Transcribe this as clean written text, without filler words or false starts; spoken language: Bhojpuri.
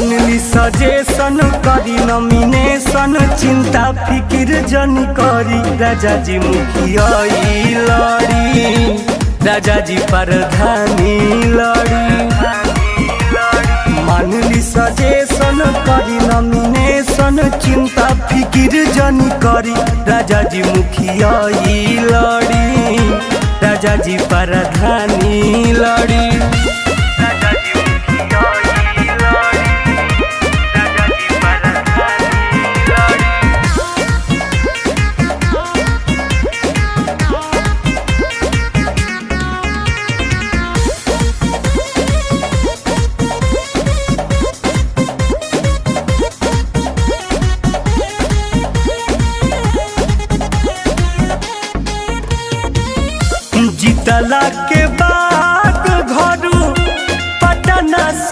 मानली सजेशन करी नॉमिनेशन चिंता फिकिर जन करी राजा जी मुखिया लड़ी राजा जी प्रधानी लड़ी मानली सजेशन करी नॉमिनेशन चिंता फिकिर जन करी राजा जी मुखिया लड़ी राजा जी प्रधानी लड़ी जीतला